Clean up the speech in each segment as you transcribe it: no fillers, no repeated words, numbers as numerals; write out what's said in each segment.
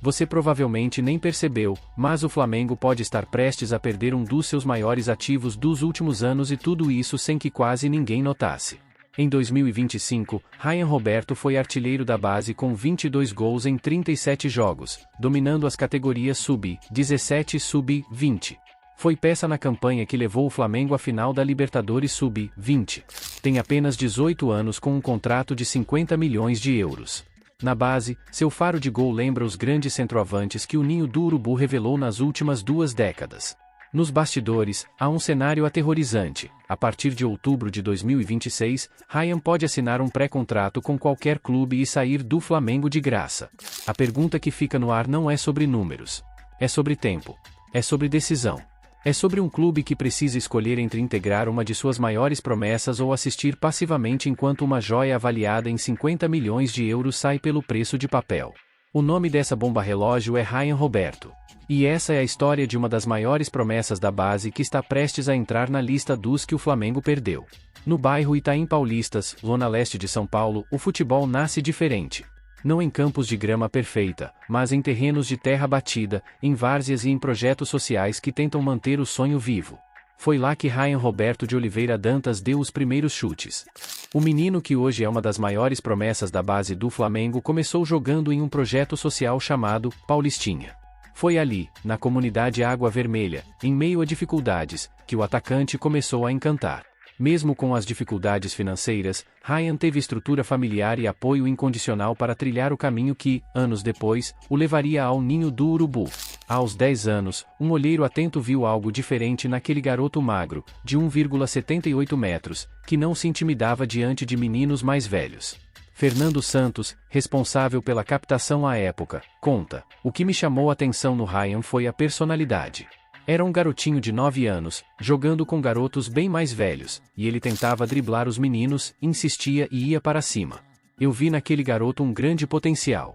Você provavelmente nem percebeu, mas o Flamengo pode estar prestes a perder um dos seus maiores ativos dos últimos anos e tudo isso sem que quase ninguém notasse. Em 2025, Ryan Roberto foi artilheiro da base com 22 gols em 37 jogos, dominando as categorias Sub-17 e Sub-20. Foi peça na campanha que levou o Flamengo à final da Libertadores Sub-20. Tem apenas 18 anos com um contrato de 50 milhões de euros. Na base, seu faro de gol lembra os grandes centroavantes que o Ninho do Urubu revelou nas últimas 2 décadas. Nos bastidores, há um cenário aterrorizante. A partir de outubro de 2026, Ryan pode assinar um pré-contrato com qualquer clube e sair do Flamengo de graça. A pergunta que fica no ar não é sobre números. É sobre tempo. É sobre decisão. É sobre um clube que precisa escolher entre integrar uma de suas maiores promessas ou assistir passivamente enquanto uma joia avaliada em 50 milhões de euros sai pelo preço de papel. O nome dessa bomba-relógio é Ryan Roberto. E essa é a história de uma das maiores promessas da base que está prestes a entrar na lista dos que o Flamengo perdeu. No bairro Itaim Paulistas, zona leste de São Paulo, o futebol nasce diferente. Não em campos de grama perfeita, mas em terrenos de terra batida, em várzeas e em projetos sociais que tentam manter o sonho vivo. Foi lá que Ryan Roberto de Oliveira Dantas deu os primeiros chutes. O menino que hoje é uma das maiores promessas da base do Flamengo começou jogando em um projeto social chamado Paulistinha. Foi ali, na comunidade Água Vermelha, em meio a dificuldades, que o atacante começou a encantar. Mesmo com as dificuldades financeiras, Ryan teve estrutura familiar e apoio incondicional para trilhar o caminho que, anos depois, o levaria ao Ninho do Urubu. Aos 10 anos, um olheiro atento viu algo diferente naquele garoto magro, de 1,78 metros, que não se intimidava diante de meninos mais velhos. Fernando Santos, responsável pela captação à época, conta: o que me chamou a atenção no Ryan foi a personalidade. Era um garotinho de 9 anos, jogando com garotos bem mais velhos, e ele tentava driblar os meninos, insistia e ia para cima. Eu vi naquele garoto um grande potencial.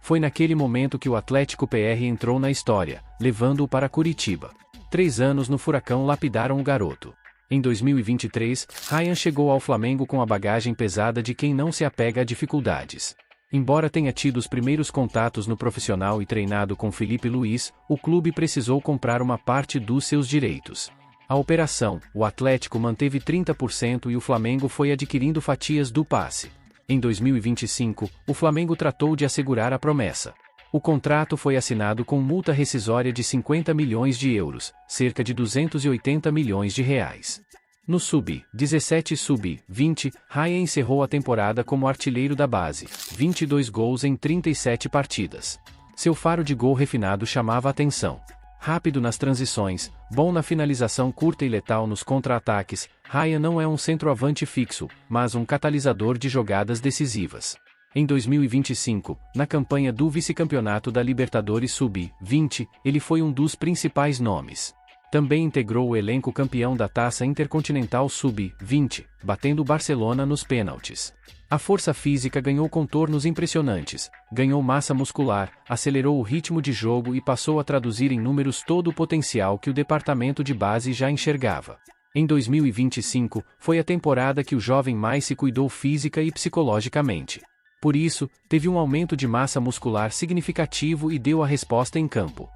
Foi naquele momento que o Atlético PR entrou na história, levando-o para Curitiba. 3 anos no Furacão lapidaram o garoto. Em 2023, Ryan chegou ao Flamengo com a bagagem pesada de quem não se apega a dificuldades. Embora tenha tido os primeiros contatos no profissional e treinado com Felipe Luiz, o clube precisou comprar uma parte dos seus direitos. A operação, o Atlético manteve 30% e o Flamengo foi adquirindo fatias do passe. Em 2025, o Flamengo tratou de assegurar a promessa. O contrato foi assinado com multa rescisória de 50 milhões de euros, cerca de 280 milhões de reais. No Sub-17 e Sub-20, Ryan encerrou a temporada como artilheiro da base, 22 gols em 37 partidas. Seu faro de gol refinado chamava a atenção. Rápido nas transições, bom na finalização curta e letal nos contra-ataques, Ryan não é um centroavante fixo, mas um catalisador de jogadas decisivas. Em 2025, na campanha do vice-campeonato da Libertadores Sub-20, ele foi um dos principais nomes. Também integrou o elenco campeão da Taça Intercontinental Sub-20, batendo o Barcelona nos pênaltis. A força física ganhou contornos impressionantes, ganhou massa muscular, acelerou o ritmo de jogo e passou a traduzir em números todo o potencial que o departamento de base já enxergava. Em 2025, foi a temporada que o jovem mais se cuidou física e psicologicamente. Por isso, teve um aumento de massa muscular significativo e deu a resposta em campo.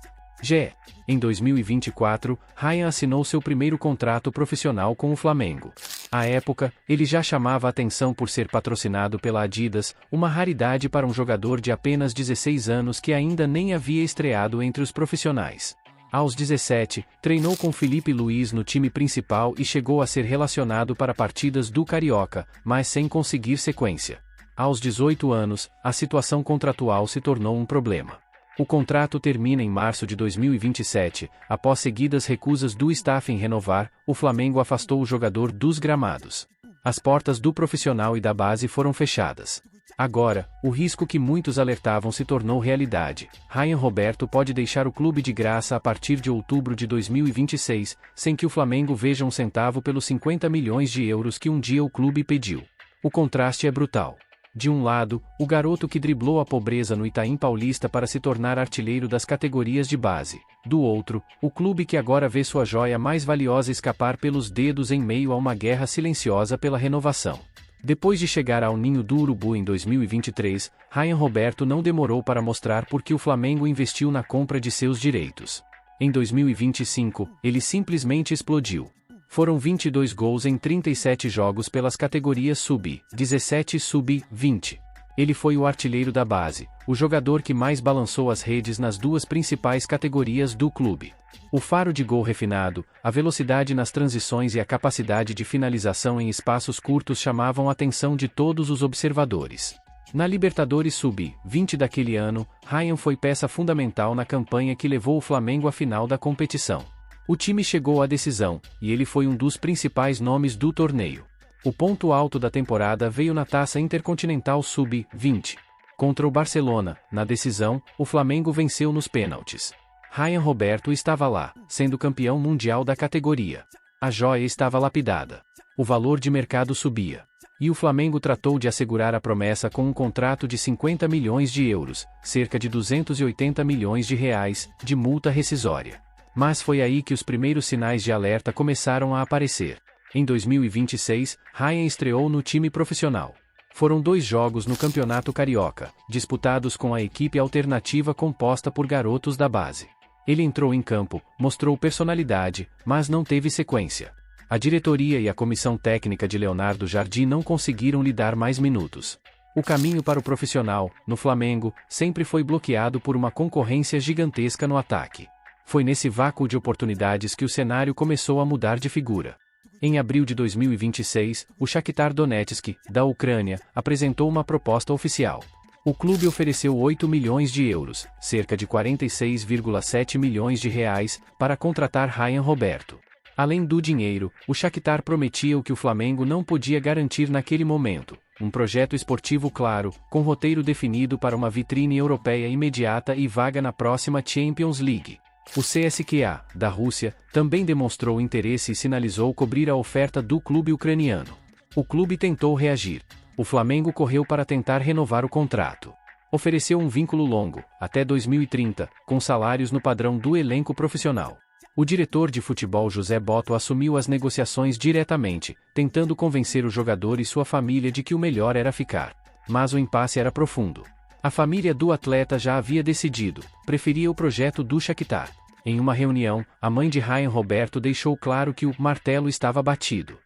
Em 2024, Ryan assinou seu primeiro contrato profissional com o Flamengo. À época, ele já chamava a atenção por ser patrocinado pela Adidas, uma raridade para um jogador de apenas 16 anos que ainda nem havia estreado entre os profissionais. Aos 17, treinou com Felipe Luiz no time principal e chegou a ser relacionado para partidas do Carioca, mas sem conseguir sequência. Aos 18 anos, a situação contratual se tornou um problema. O contrato termina em março de 2027, após seguidas recusas do staff em renovar, o Flamengo afastou o jogador dos gramados. As portas do profissional e da base foram fechadas. Agora, o risco que muitos alertavam se tornou realidade. Ryan Roberto pode deixar o clube de graça a partir de outubro de 2026, sem que o Flamengo veja um centavo pelos 50 milhões de euros que um dia o clube pediu. O contraste é brutal. De um lado, o garoto que driblou a pobreza no Itaim Paulista para se tornar artilheiro das categorias de base. Do outro, o clube que agora vê sua joia mais valiosa escapar pelos dedos em meio a uma guerra silenciosa pela renovação. Depois de chegar ao Ninho do Urubu em 2023, Ryan Roberto não demorou para mostrar por que o Flamengo investiu na compra de seus direitos. Em 2025, ele simplesmente explodiu. Foram 22 gols em 37 jogos pelas categorias Sub-17 e Sub-20. Ele foi o artilheiro da base, o jogador que mais balançou as redes nas duas principais categorias do clube. O faro de gol refinado, a velocidade nas transições e a capacidade de finalização em espaços curtos chamavam a atenção de todos os observadores. Na Libertadores Sub-20 daquele ano, Ryan foi peça fundamental na campanha que levou o Flamengo à final da competição. O time chegou à decisão, e ele foi um dos principais nomes do torneio. O ponto alto da temporada veio na Taça Intercontinental Sub-20. Contra o Barcelona, na decisão, o Flamengo venceu nos pênaltis. Ryan Roberto estava lá, sendo campeão mundial da categoria. A joia estava lapidada. O valor de mercado subia. E o Flamengo tratou de assegurar a promessa com um contrato de 50 milhões de euros, cerca de 280 milhões de reais, de multa rescisória. Mas foi aí que os primeiros sinais de alerta começaram a aparecer. Em 2026, Ryan estreou no time profissional. Foram 2 jogos no Campeonato Carioca, disputados com a equipe alternativa composta por garotos da base. Ele entrou em campo, mostrou personalidade, mas não teve sequência. A diretoria e a comissão técnica de Leonardo Jardim não conseguiram lhe dar mais minutos. O caminho para o profissional, no Flamengo, sempre foi bloqueado por uma concorrência gigantesca no ataque. Foi nesse vácuo de oportunidades que o cenário começou a mudar de figura. Em abril de 2026, o Shakhtar Donetsk, da Ucrânia, apresentou uma proposta oficial. O clube ofereceu 8 milhões de euros, cerca de 46,7 milhões de reais, para contratar Ryan Roberto. Além do dinheiro, o Shakhtar prometia o que o Flamengo não podia garantir naquele momento: um projeto esportivo claro, com roteiro definido para uma vitrine europeia imediata e vaga na próxima Champions League. O CSKA, da Rússia, também demonstrou interesse e sinalizou cobrir a oferta do clube ucraniano. O clube tentou reagir. O Flamengo correu para tentar renovar o contrato. Ofereceu um vínculo longo, até 2030, com salários no padrão do elenco profissional. O diretor de futebol José Botto assumiu as negociações diretamente, tentando convencer o jogador e sua família de que o melhor era ficar. Mas o impasse era profundo. A família do atleta já havia decidido, preferia o projeto do Shakhtar. Em uma reunião, a mãe de Ryan Roberto deixou claro que o martelo estava batido.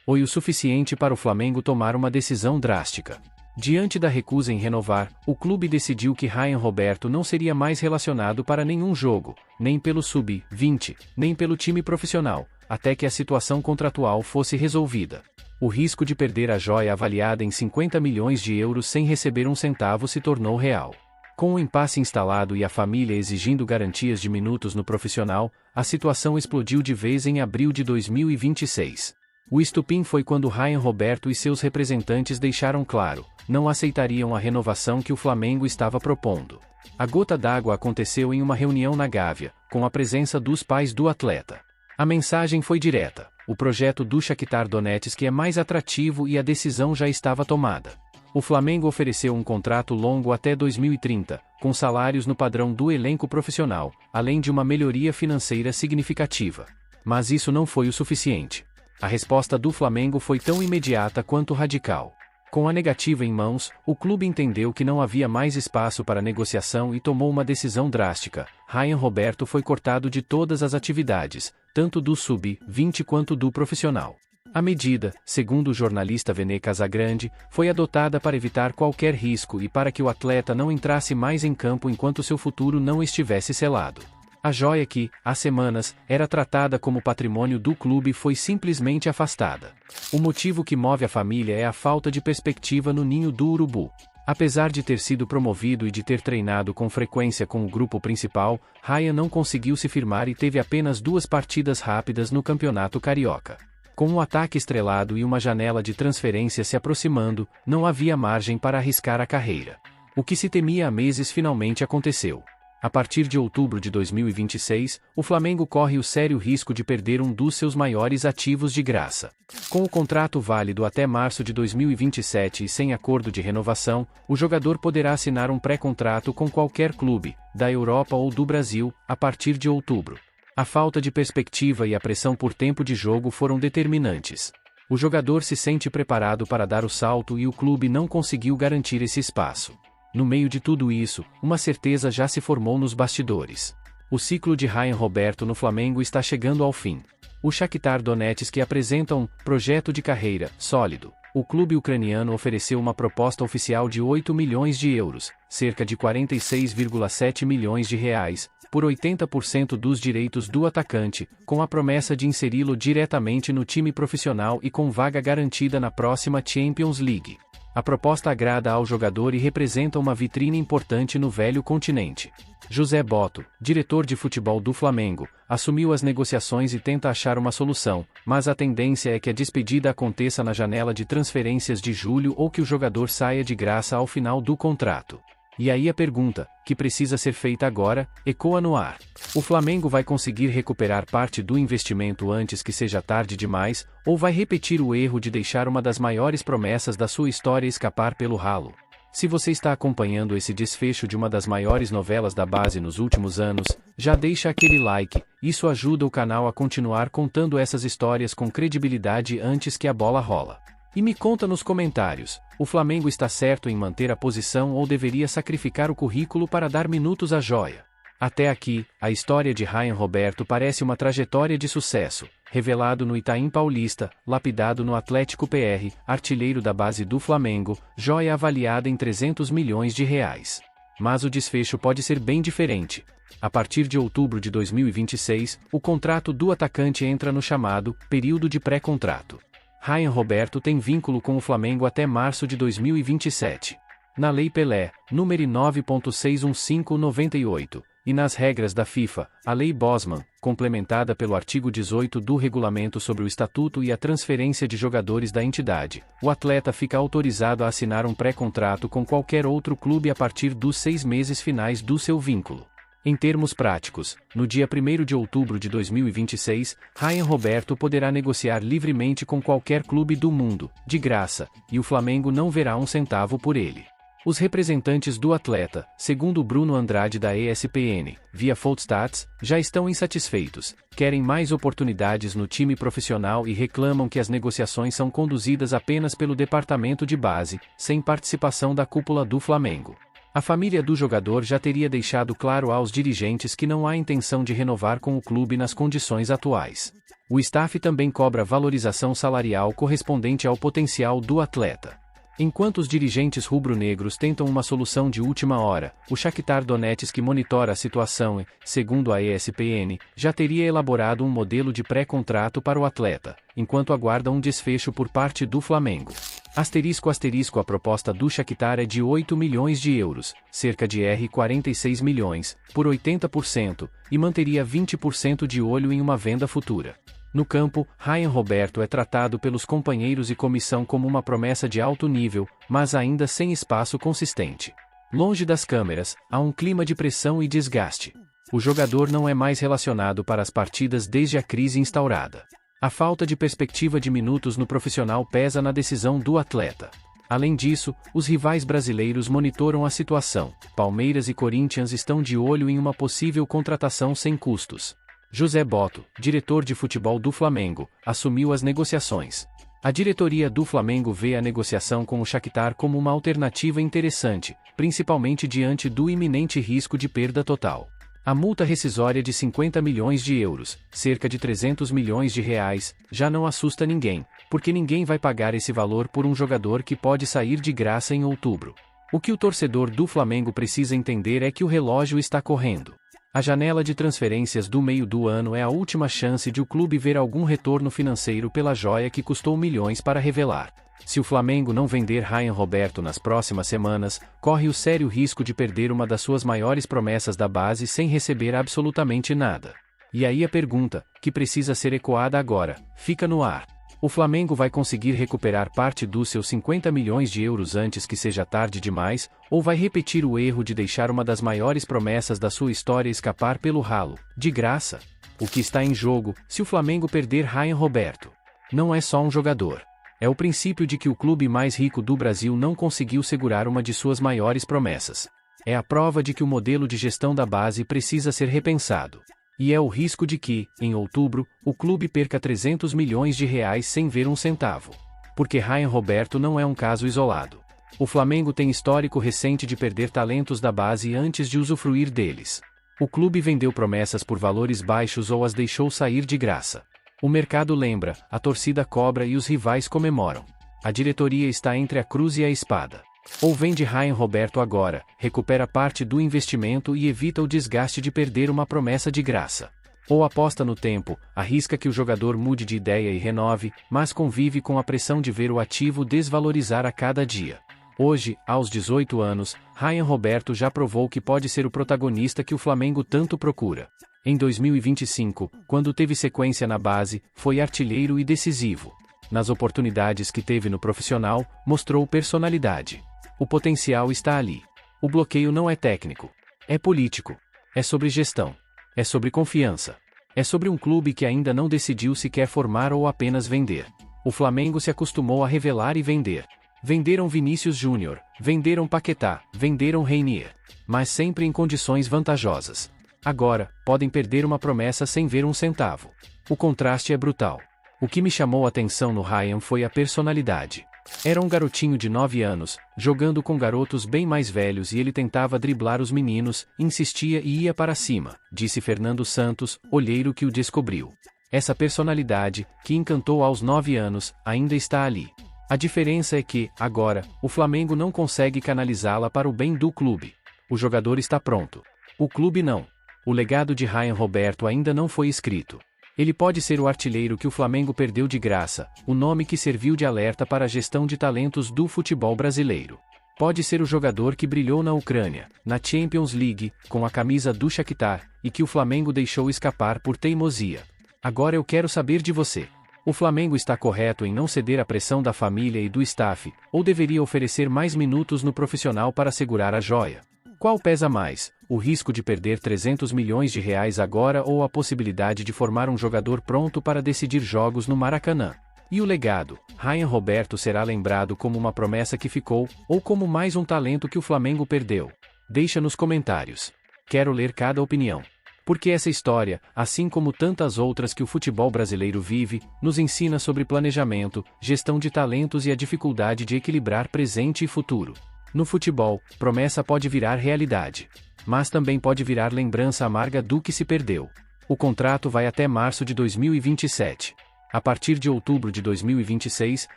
Foi o suficiente para o Flamengo tomar uma decisão drástica. Diante da recusa em renovar, o clube decidiu que Ryan Roberto não seria mais relacionado para nenhum jogo, nem pelo Sub-20, nem pelo time profissional, até que a situação contratual fosse resolvida. O risco de perder a joia avaliada em 50 milhões de euros sem receber um centavo se tornou real. Com o impasse instalado e a família exigindo garantias de minutos no profissional, a situação explodiu de vez em abril de 2026. O estupim foi quando Ryan Roberto e seus representantes deixaram claro: não aceitariam a renovação que o Flamengo estava propondo. A gota d'água aconteceu em uma reunião na Gávea, com a presença dos pais do atleta. A mensagem foi direta: o projeto do Shakhtar Donetsk é mais atrativo e a decisão já estava tomada. O Flamengo ofereceu um contrato longo até 2030, com salários no padrão do elenco profissional, além de uma melhoria financeira significativa. Mas isso não foi o suficiente. A resposta do Flamengo foi tão imediata quanto radical. Com a negativa em mãos, o clube entendeu que não havia mais espaço para negociação e tomou uma decisão drástica: Ryan Roberto foi cortado de todas as atividades, tanto do Sub-20 quanto do profissional. A medida, segundo o jornalista Vene Casagrande, foi adotada para evitar qualquer risco e para que o atleta não entrasse mais em campo enquanto seu futuro não estivesse selado. A joia que, há semanas, era tratada como patrimônio do clube foi simplesmente afastada. O motivo que move a família é a falta de perspectiva no Ninho do Urubu. Apesar de ter sido promovido e de ter treinado com frequência com o grupo principal, Ryan não conseguiu se firmar e teve apenas 2 partidas rápidas no Campeonato Carioca. Com um ataque estrelado e uma janela de transferência se aproximando, não havia margem para arriscar a carreira. O que se temia há meses finalmente aconteceu. A partir de outubro de 2026, o Flamengo corre o sério risco de perder um dos seus maiores ativos de graça. Com o contrato válido até março de 2027 e sem acordo de renovação, o jogador poderá assinar um pré-contrato com qualquer clube, da Europa ou do Brasil, a partir de outubro. A falta de perspectiva e a pressão por tempo de jogo foram determinantes. O jogador se sente preparado para dar o salto e o clube não conseguiu garantir esse espaço. No meio de tudo isso, uma certeza já se formou nos bastidores. O ciclo de Ryan Roberto no Flamengo está chegando ao fim. O Shakhtar Donetsk apresenta um projeto de carreira sólido. O clube ucraniano ofereceu uma proposta oficial de 8 milhões de euros, cerca de 46,7 milhões de reais, por 80% dos direitos do atacante, com a promessa de inseri-lo diretamente no time profissional e com vaga garantida na próxima Champions League. A proposta agrada ao jogador e representa uma vitrine importante no velho continente. José Botto, diretor de futebol do Flamengo, assumiu as negociações e tenta achar uma solução, mas a tendência é que a despedida aconteça na janela de transferências de julho ou que o jogador saia de graça ao final do contrato. E aí a pergunta, que precisa ser feita agora, ecoa no ar. O Flamengo vai conseguir recuperar parte do investimento antes que seja tarde demais, ou vai repetir o erro de deixar uma das maiores promessas da sua história escapar pelo ralo? Se você está acompanhando esse desfecho de uma das maiores novelas da base nos últimos anos, já deixa aquele like, isso ajuda o canal a continuar contando essas histórias com credibilidade antes que a bola rola. E me conta nos comentários, o Flamengo está certo em manter a posição ou deveria sacrificar o currículo para dar minutos à joia? Até aqui, a história de Ryan Roberto parece uma trajetória de sucesso, revelado no Itaim Paulista, lapidado no Atlético PR, artilheiro da base do Flamengo, joia avaliada em 300 milhões de reais. Mas o desfecho pode ser bem diferente. A partir de outubro de 2026, o contrato do atacante entra no chamado período de pré-contrato. Ryan Roberto tem vínculo com o Flamengo até março de 2027. Na Lei Pelé, número 9.61598, e nas regras da FIFA, a Lei Bosman, complementada pelo artigo 18 do Regulamento sobre o Estatuto e a Transferência de Jogadores da entidade, o atleta fica autorizado a assinar um pré-contrato com qualquer outro clube a partir dos 6 meses finais do seu vínculo. Em termos práticos, no dia 1º de outubro de 2026, Ryan Roberto poderá negociar livremente com qualquer clube do mundo, de graça, e o Flamengo não verá um centavo por ele. Os representantes do atleta, segundo Bruno Andrade da ESPN, via Foldstats, já estão insatisfeitos, querem mais oportunidades no time profissional e reclamam que as negociações são conduzidas apenas pelo departamento de base, sem participação da cúpula do Flamengo. A família do jogador já teria deixado claro aos dirigentes que não há intenção de renovar com o clube nas condições atuais. O staff também cobra valorização salarial correspondente ao potencial do atleta. Enquanto os dirigentes rubro-negros tentam uma solução de última hora, o Shakhtar Donetsk monitora a situação e, segundo a ESPN, já teria elaborado um modelo de pré-contrato para o atleta, enquanto aguarda um desfecho por parte do Flamengo. ***, a proposta do Shakhtar é de 8 milhões de euros, cerca de R$ 46 milhões, por 80%, e manteria 20% de olho em uma venda futura. No campo, Ryan Roberto é tratado pelos companheiros e comissão como uma promessa de alto nível, mas ainda sem espaço consistente. Longe das câmeras, há um clima de pressão e desgaste. O jogador não é mais relacionado para as partidas desde a crise instaurada. A falta de perspectiva de minutos no profissional pesa na decisão do atleta. Além disso, os rivais brasileiros monitoram a situação. Palmeiras e Corinthians estão de olho em uma possível contratação sem custos. José Botto, diretor de futebol do Flamengo, assumiu as negociações. A diretoria do Flamengo vê a negociação com o Shakhtar como uma alternativa interessante, principalmente diante do iminente risco de perda total. A multa rescisória de 50 milhões de euros, cerca de 300 milhões de reais, já não assusta ninguém, porque ninguém vai pagar esse valor por um jogador que pode sair de graça em outubro. O que o torcedor do Flamengo precisa entender é que o relógio está correndo. A janela de transferências do meio do ano é a última chance de o clube ver algum retorno financeiro pela joia que custou milhões para revelar. Se o Flamengo não vender Ryan Roberto nas próximas semanas, corre o sério risco de perder uma das suas maiores promessas da base sem receber absolutamente nada. E aí a pergunta, que precisa ser ecoada agora, fica no ar. O Flamengo vai conseguir recuperar parte dos seus 50 milhões de euros antes que seja tarde demais, ou vai repetir o erro de deixar uma das maiores promessas da sua história escapar pelo ralo, de graça? O que está em jogo, se o Flamengo perder Ryan Roberto? Não é só um jogador. É o princípio de que o clube mais rico do Brasil não conseguiu segurar uma de suas maiores promessas. É a prova de que o modelo de gestão da base precisa ser repensado. E é o risco de que, em outubro, o clube perca 300 milhões de reais sem ver um centavo. Porque Ryan Roberto não é um caso isolado. O Flamengo tem histórico recente de perder talentos da base antes de usufruir deles. O clube vendeu promessas por valores baixos ou as deixou sair de graça. O mercado lembra, a torcida cobra e os rivais comemoram. A diretoria está entre a cruz e a espada. Ou vende Ryan Roberto agora, recupera parte do investimento e evita o desgaste de perder uma promessa de graça. Ou aposta no tempo, arrisca que o jogador mude de ideia e renove, mas convive com a pressão de ver o ativo desvalorizar a cada dia. Hoje, aos 18 anos, Ryan Roberto já provou que pode ser o protagonista que o Flamengo tanto procura. Em 2025, quando teve sequência na base, foi artilheiro e decisivo. Nas oportunidades que teve no profissional, mostrou personalidade. O potencial está ali. O bloqueio não é técnico. É político. É sobre gestão. É sobre confiança. É sobre um clube que ainda não decidiu se quer formar ou apenas vender. O Flamengo se acostumou a revelar e vender. Venderam Vinícius Júnior, venderam Paquetá, venderam Reinier. Mas sempre em condições vantajosas. Agora, podem perder uma promessa sem ver um centavo. O contraste é brutal. O que me chamou a atenção no Ryan foi a personalidade. Era um garotinho de 9 anos, jogando com garotos bem mais velhos e ele tentava driblar os meninos, insistia e ia para cima, disse Fernando Santos, olheiro que o descobriu. Essa personalidade, que encantou aos 9 anos, ainda está ali. A diferença é que, agora, o Flamengo não consegue canalizá-la para o bem do clube. O jogador está pronto. O clube não. O legado de Ryan Roberto ainda não foi escrito. Ele pode ser o artilheiro que o Flamengo perdeu de graça, o nome que serviu de alerta para a gestão de talentos do futebol brasileiro. Pode ser o jogador que brilhou na Ucrânia, na Champions League, com a camisa do Shakhtar, e que o Flamengo deixou escapar por teimosia. Agora eu quero saber de você. O Flamengo está correto em não ceder à pressão da família e do staff, ou deveria oferecer mais minutos no profissional para segurar a joia? Qual pesa mais, o risco de perder 300 milhões de reais agora ou a possibilidade de formar um jogador pronto para decidir jogos no Maracanã? E o legado, Ryan Roberto será lembrado como uma promessa que ficou, ou como mais um talento que o Flamengo perdeu? Deixa nos comentários. Quero ler cada opinião. Porque essa história, assim como tantas outras que o futebol brasileiro vive, nos ensina sobre planejamento, gestão de talentos e a dificuldade de equilibrar presente e futuro. No futebol, promessa pode virar realidade. Mas também pode virar lembrança amarga do que se perdeu. O contrato vai até março de 2027. A partir de outubro de 2026,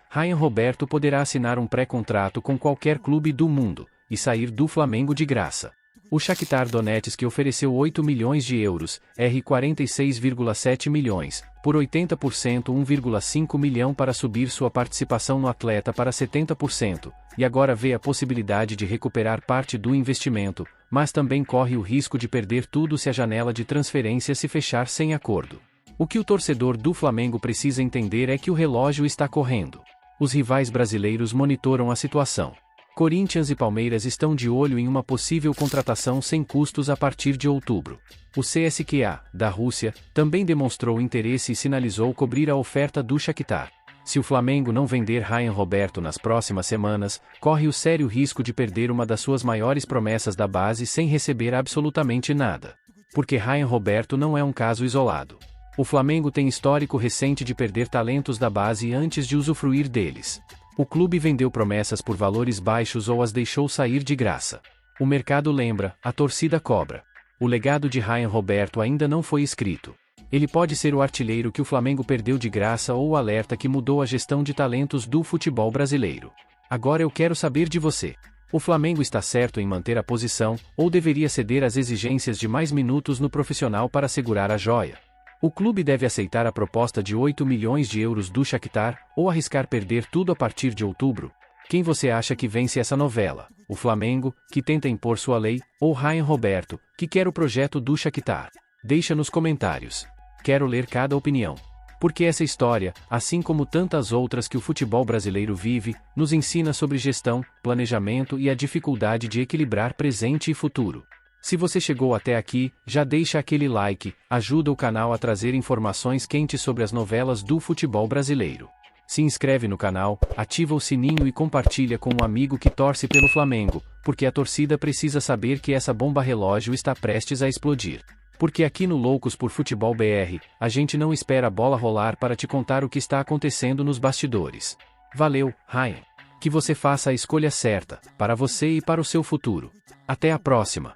Ryan Roberto poderá assinar um pré-contrato com qualquer clube do mundo, e sair do Flamengo de graça. O Shakhtar Donetsk ofereceu 8 milhões de euros, R$ 46,7 milhões, por 80% 1,5 milhão para subir sua participação no atleta para 70%, e agora vê a possibilidade de recuperar parte do investimento, mas também corre o risco de perder tudo se a janela de transferência se fechar sem acordo. O que o torcedor do Flamengo precisa entender é que o relógio está correndo. Os rivais brasileiros monitoram a situação. Corinthians e Palmeiras estão de olho em uma possível contratação sem custos a partir de outubro. O CSKA, da Rússia, também demonstrou interesse e sinalizou cobrir a oferta do Shakhtar. Se o Flamengo não vender Ryan Roberto nas próximas semanas, corre o sério risco de perder uma das suas maiores promessas da base sem receber absolutamente nada. Porque Ryan Roberto não é um caso isolado. O Flamengo tem histórico recente de perder talentos da base antes de usufruir deles. O clube vendeu promessas por valores baixos ou as deixou sair de graça. O mercado lembra, a torcida cobra. O legado de Ryan Roberto ainda não foi escrito. Ele pode ser o artilheiro que o Flamengo perdeu de graça ou o alerta que mudou a gestão de talentos do futebol brasileiro. Agora eu quero saber de você. O Flamengo está certo em manter a posição, ou deveria ceder às exigências de mais minutos no profissional para segurar a joia? O clube deve aceitar a proposta de 8 milhões de euros do Shakhtar, ou arriscar perder tudo a partir de outubro? Quem você acha que vence essa novela? O Flamengo, que tenta impor sua lei, ou Ryan Roberto, que quer o projeto do Shakhtar? Deixa nos comentários. Quero ler cada opinião. Porque essa história, assim como tantas outras que o futebol brasileiro vive, nos ensina sobre gestão, planejamento e a dificuldade de equilibrar presente e futuro. Se você chegou até aqui, já deixa aquele like, ajuda o canal a trazer informações quentes sobre as novelas do futebol brasileiro. Se inscreve no canal, ativa o sininho e compartilha com um amigo que torce pelo Flamengo, porque a torcida precisa saber que essa bomba relógio está prestes a explodir. Porque aqui no Loucos por Futebol BR, a gente não espera a bola rolar para te contar o que está acontecendo nos bastidores. Valeu, Ryan. Que você faça a escolha certa, para você e para o seu futuro. Até a próxima.